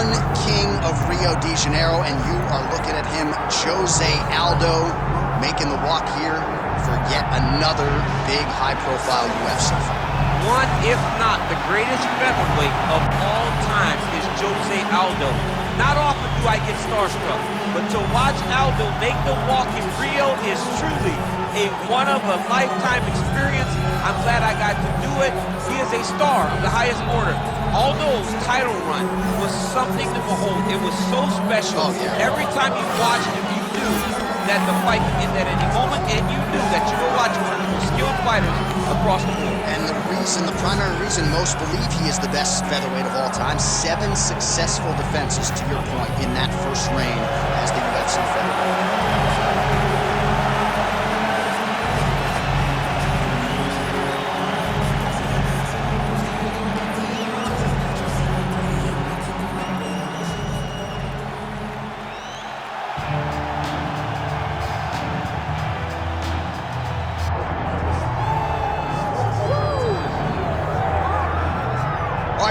one king of Rio de Janeiro, and you are looking at him, Jose Aldo, making the walk here for yet another big high-profile UFC fight. One, if not the greatest featherweight of all time, is Jose Aldo. Not often do I get starstruck, but to watch Aldo make the walk in Rio is truly a one-of-a-lifetime experience. I'm glad I got to do it. He is a star of the highest order. Aldo's title run was something to behold. It was so special. Oh, yeah. Every time you watched him, you knew that the fight could end at any moment, and you knew that you were watching one of the most skilled fighters across the board. And the primary reason most believe he is the best featherweight of all time, 7 successful defenses, to your point, in that first reign as the UFC featherweight.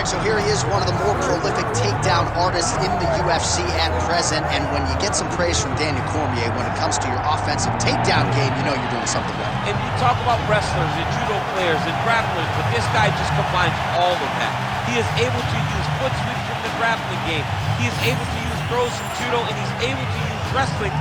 So here he is, one of the more prolific takedown artists in the UFC at present, and when you get some praise from Daniel Cormier when it comes to your offensive takedown game, you know you're doing something right. And you talk about wrestlers and judo players and grapplers, but this guy just combines all of that. He is able to use foot sweeps from the grappling game. He is able to use throws from judo, and he's able to use wrestling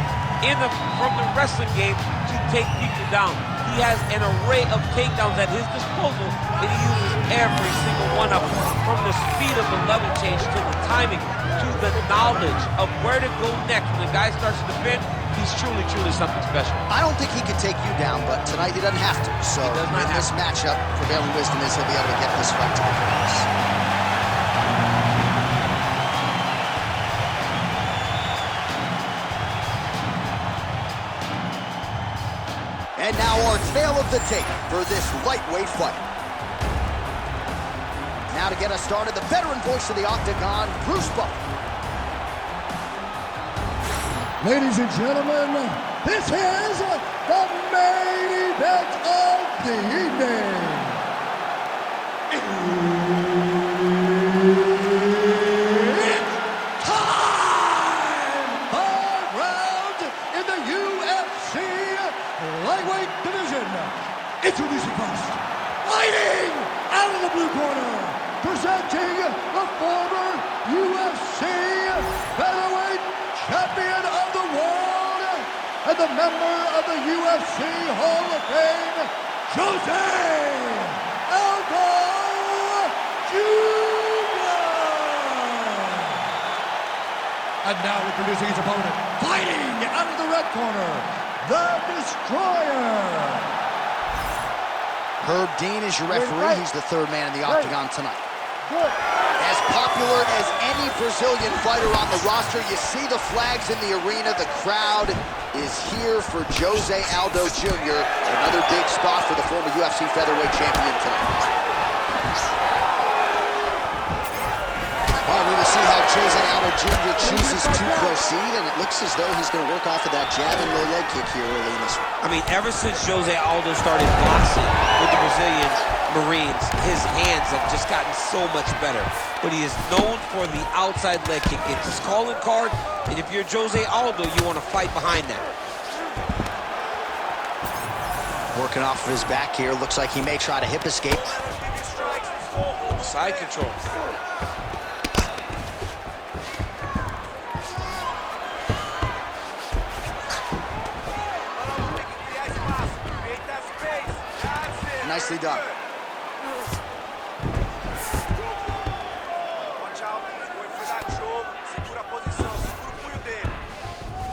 from the wrestling game to take people down. He has an array of takedowns at his disposal, and he uses every single one of them. From the speed of the level change to the timing to the knowledge of where to go next. When the guy starts to defend, he's truly, truly something special. I don't think he could take you down, but tonight he doesn't have to. So in this matchup, prevailing wisdom is he'll be able to get this fight to the finish. And now our tale of the tape for this lightweight fight. Now to get us started, the veteran voice of the Octagon, Bruce Buffer. Ladies and gentlemen, this is the main event of the evening. It's time! 5 rounds in the UFC lightweight division. Introducing first, fighting out of the blue corner, presenting the former UFC featherweight champion of the world and the member of the UFC Hall of Fame, Jose Aldo Jr. And now introducing his opponent, fighting out of the red corner, the Destroyer. Herb Dean is your referee. He's the third man in the Octagon tonight. As popular as any Brazilian fighter on the roster, you see the flags in the arena. The crowd is here for Jose Aldo Jr. Another big spot for the former UFC featherweight champion tonight. All right, we will see how Jose Aldo Jr. chooses to proceed, and it looks as though he's going to work off of that jab and low leg kick here early in this one. I mean, ever since Jose Aldo started boxing with the Brazilian Marines, his hands have just gotten so much better. But he is known for the outside leg kick. It's his calling card, and if you're Jose Aldo, you want to fight behind that. Working off of his back here. Looks like he may try to hip escape. Side control. Nicely done.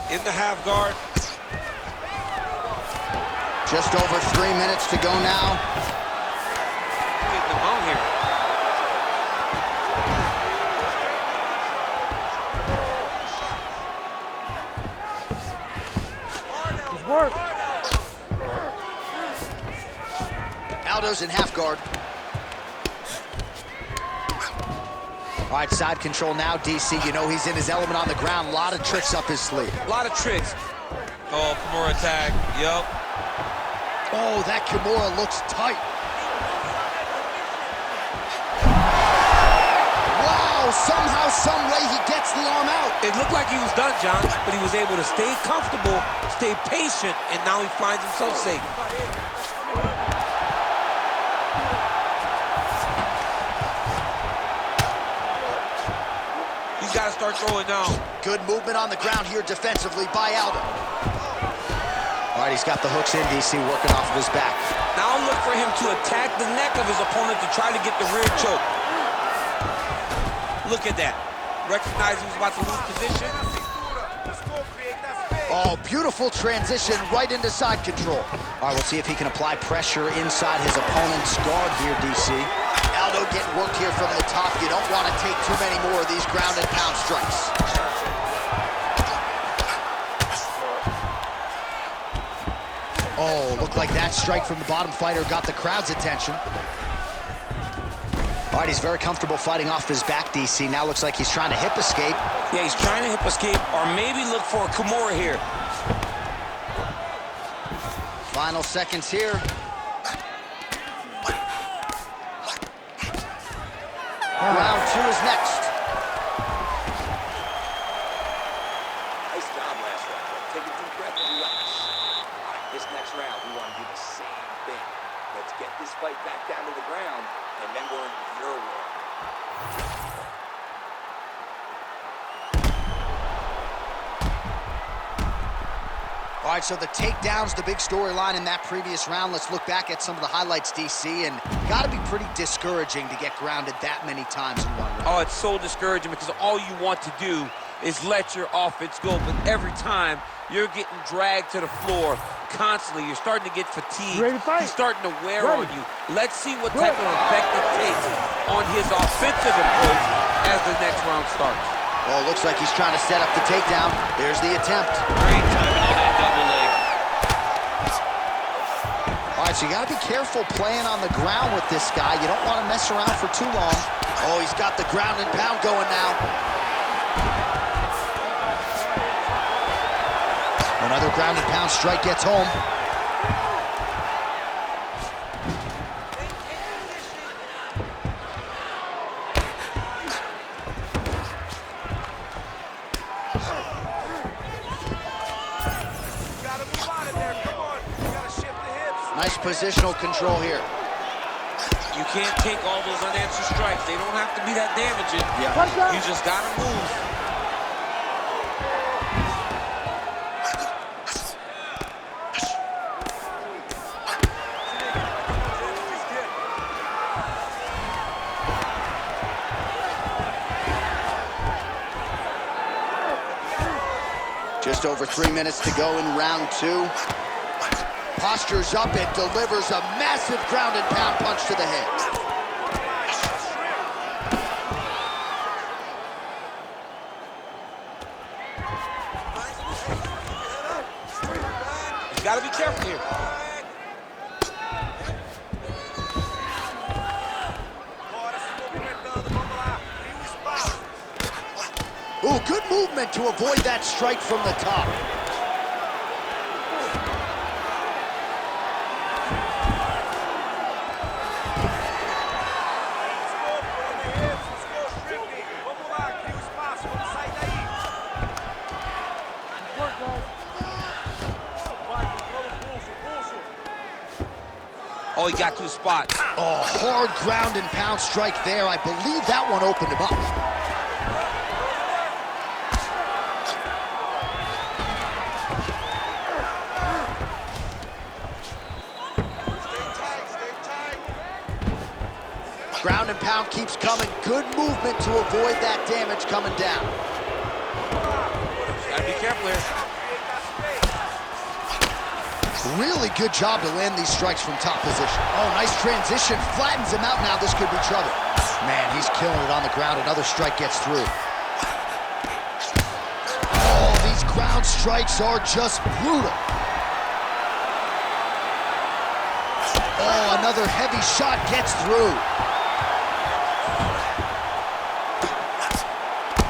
In the half guard. Just over 3 minutes to go now. Getting them out here. Good work. Aldo's in half guard. All right, side control now, DC. You know he's in his element on the ground. A lot of tricks up his sleeve. A lot of tricks. Oh, Kimura attack. Yup. Oh, that Kimura looks tight. Wow, somehow, some way, he gets the arm out. It looked like he was done, John, but he was able to stay comfortable, stay patient, and now he finds himself safe. He's got to start throwing now. Good movement on the ground here defensively by Aldo. All right, he's got the hooks in, DC, working off of his back. Now look for him to attack the neck of his opponent to try to get the rear choke. Look at that. Recognize he was about to lose position. Oh, beautiful transition right into side control. All right, we'll see if he can apply pressure inside his opponent's guard here, DC. Aldo getting work here from the top. You don't want to take too many more of these ground and pound strikes. Oh, looked like that strike from the bottom fighter got the crowd's attention. All right, he's very comfortable fighting off his back, DC. Now looks like he's trying to hip escape. Yeah, he's trying to hip escape or maybe look for a Kimura here. Final seconds here. Round two is next. Nice job last round. Take a deep breath and relax. This next round, we want to do the same thing. Let's get this fight back down to the ground, and then we're in your world. All right, so the takedown's the big storyline in that previous round. Let's look back at some of the highlights, DC, and got to be pretty discouraging to get grounded that many times in one round. Oh, it's so discouraging because all you want to do is let your offense go, but every time you're getting dragged to the floor constantly. You're starting to get fatigued. He's starting to wear on you. Let's see what type of effect it takes on his offensive approach as the next round starts. Well, it looks like he's trying to set up the takedown. There's the attempt. Great timing on that double leg. All right, so you got to be careful playing on the ground with this guy. You don't want to mess around for too long. Oh, he's got the ground and pound going now. Another ground and pound strike gets home. Nice positional control here. You can't take all those unanswered strikes. They don't have to be that damaging. Yeah. You just got to move. Just over 3 minutes to go in round two. Postures up and delivers a massive ground and pound punch to the head. You got to be careful here. Ooh, good movement to avoid that strike from the top. Oh, he got to the spot. Oh, hard ground and pound strike there. I believe that one opened him up. Ground and pound keeps coming. Good movement to avoid that damage coming down. Gotta be careful here. Really good job to land these strikes from top position. Oh, nice transition. Flattens him out now. This could be trouble. Man, he's killing it on the ground. Another strike gets through. Oh, these ground strikes are just brutal. Oh, another heavy shot gets through.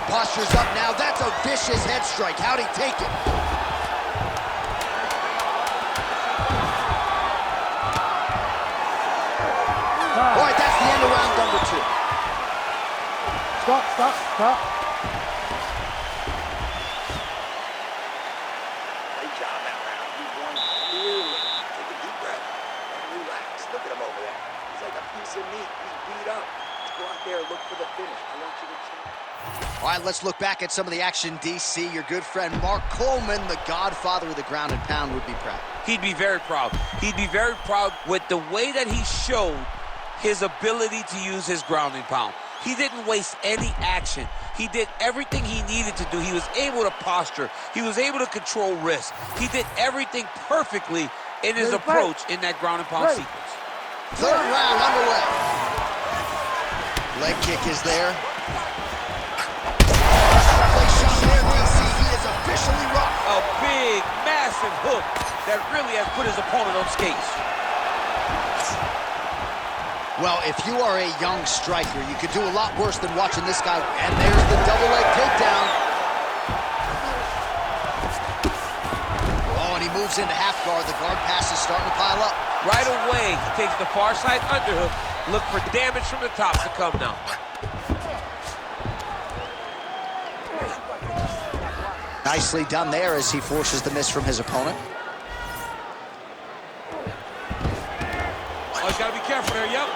Posture's up now. That's a vicious head strike. How'd he take it? All right, that's the end of round number two. Stop, stop, stop. Great job that round. You won clearly. Take a deep breath and relax. Look at him over there. He's like a piece of meat. He's beat up. Let's go out there and look for the finish. I want you to change. All right, let's look back at some of the action, DC. Your good friend Mark Coleman, the godfather of the ground and pound, would be proud. He'd be very proud. He'd be very proud with the way that he showed his ability to use his ground and pound. He didn't waste any action. He did everything he needed to do. He was able to posture. He was able to control risk. He did everything perfectly in his approach in that ground and pound sequence. Third round underway. Leg kick is there. Shot there, DC. He is officially rocked. A big, massive hook that really has put his opponent on skates. Well, if you are a young striker, you could do a lot worse than watching this guy. And there's the double leg takedown. Oh, and he moves into half guard. The guard pass is starting to pile up. Right away, he takes the far side underhook. Look for damage from the top to come now. Nicely done there as he forces the miss from his opponent. Oh, he's got to be careful there, yep.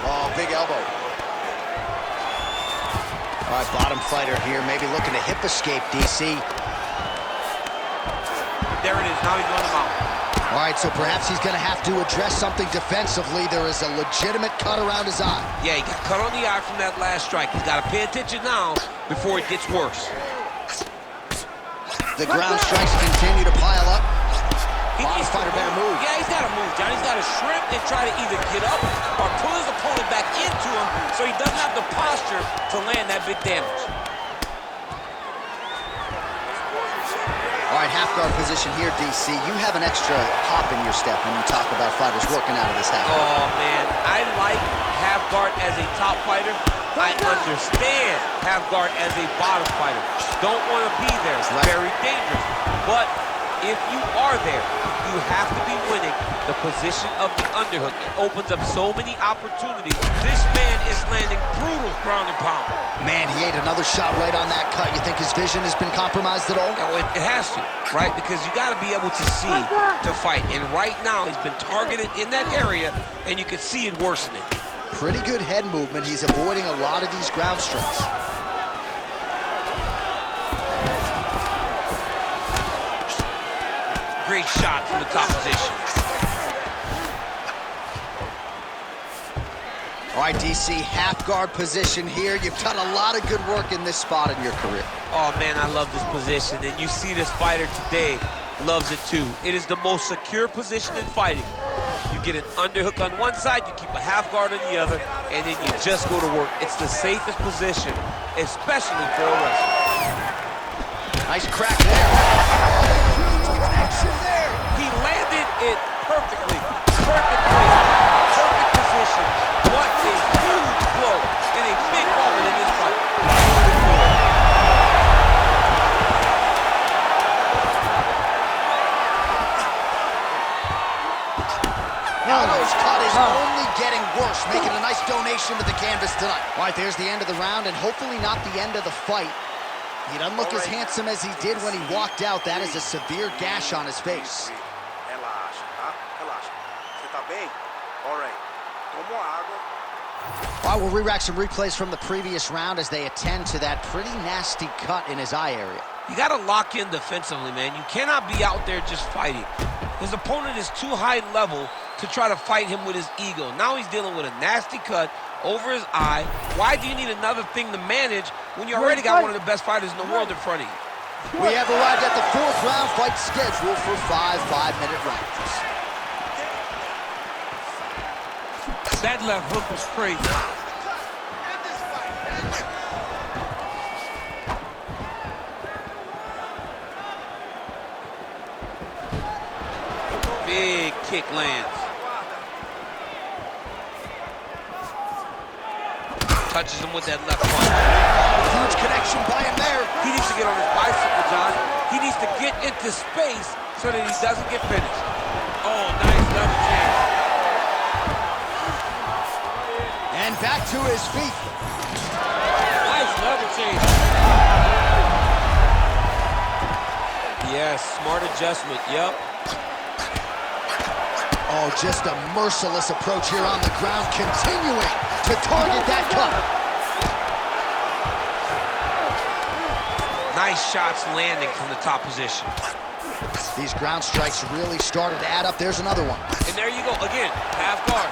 Oh, big elbow. All right, bottom fighter here, maybe looking to hip escape, DC. There it is, now he's on the mount. All right, so perhaps he's going to have to address something defensively. There is a legitimate cut around his eye. Yeah, he got cut on the eye from that last strike. He's got to pay attention now before it gets worse. The ground strikes continue to pile up. Bottom fighter better move. Yeah, he's got to move, John. He's got to shrimp and try to either get up or pull his opponent back into him so he doesn't have the posture to land that big damage. All right, half guard position here, DC. You have an extra hop in your step when you talk about fighters working out of this half guard. Oh, man. I like half guard as a top fighter. I understand half guard as a bottom fighter. Don't want to be there. It's very dangerous. But if you are there, you have to be winning the position of the underhook. It opens up so many opportunities. This man is landing brutal ground and pound. Man, he ate another shot right on that cut. You think his vision has been compromised at all? No, it has to, right? Because you got to be able to see to fight. And right now, he's been targeted in that area, and you can see it worsening. Pretty good head movement. He's avoiding a lot of these ground strikes. Great shot from the top position. All right, DC, half guard position here. You've done a lot of good work in this spot in your career. Oh, man, I love this position. And you see this fighter today loves it, too. It is the most secure position in fighting. You get an underhook on one side, you keep a half guard on the other, and then you just go to work. It's the safest position, especially for a wrestler. Nice crack there. Action there. He landed it perfectly. Perfect position. What a huge blow and a big moment in this fight. Aldo's cut is only getting worse, making a nice donation to the canvas tonight. All right, there's the end of the round, and hopefully not the end of the fight. He doesn't look as handsome as he did when he walked out. That is a severe gash on his face. All right, we'll re-rack some replays from the previous round as they attend to that pretty nasty cut in his eye area. You got to lock in defensively, man. You cannot be out there just fighting. His opponent is too high level to try to fight him with his ego. Now he's dealing with a nasty cut over his eye. Why do you need another thing to manage when you already got one of the best fighters in the world in front of you? We have arrived at the fourth round fight scheduled for 5 5-minute rounds. That left hook was crazy. Big kick lands. Touches him with that left punch. Huge connection by him there. He needs to get on his bicycle, John. He needs to get into space so that he doesn't get finished. Oh, nice double jab. And back to his feet. Nice level change. Yes, smart adjustment, yep. Oh, just a merciless approach here on the ground, continuing to target that cup. Nice shots landing from the top position. These ground strikes really started to add up. There's another one. And there you go, again, half guard.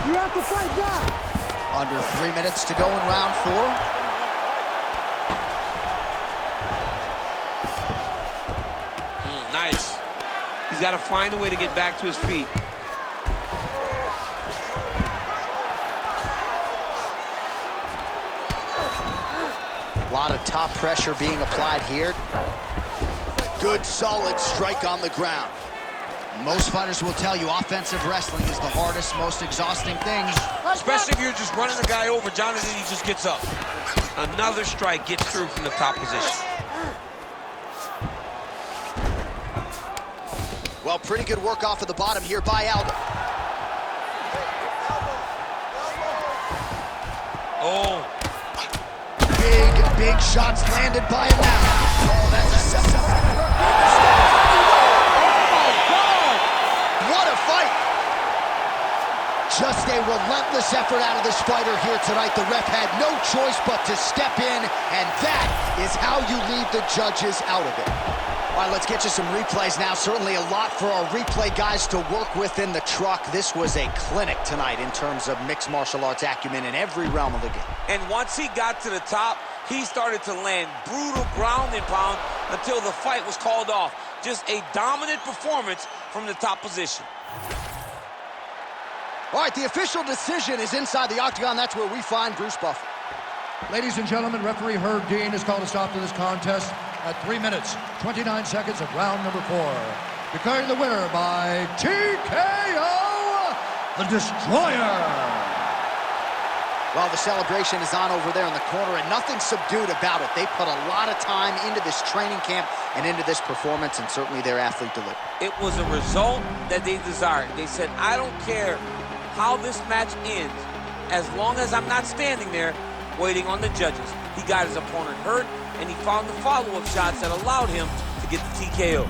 You have to fight back. Under 3 minutes to go in round 4. Nice. He's got to find a way to get back to his feet. A lot of top pressure being applied here. Good, solid strike on the ground. Most fighters will tell you offensive wrestling is the hardest, most exhausting thing. Especially if you're just running the guy over. Jonathan, he just gets up. Another strike gets through from the top position. Well, pretty good work off of the bottom here by Aldo. Oh. Big shots landed by him now. Oh, that's a what a fight! Just a relentless effort out of this fighter here tonight. The ref had no choice but to step in, and that is how you leave the judges out of it. All right, let's get you some replays now. Certainly a lot for our replay guys to work with in the truck. This was a clinic tonight in terms of mixed martial arts acumen in every realm of the game. And once he got to the top, he started to land brutal ground and pound until the fight was called off. Just a dominant performance from the top position. All right, the official decision is inside the octagon. That's where we find Bruce Buffer. Ladies and gentlemen, referee Herb Dean has called a stop to this contest at 3 minutes, 29 seconds of round number 4. Declaring the winner by TKO, the Destroyer. Well, the celebration is on over there in the corner, and nothing subdued about it. They put a lot of time into this training camp and into this performance, and certainly their athlete delivered. It was a result that they desired. They said, I don't care how this match ends, as long as I'm not standing there waiting on the judges. He got his opponent hurt, and he found the follow-up shots that allowed him to get the TKO.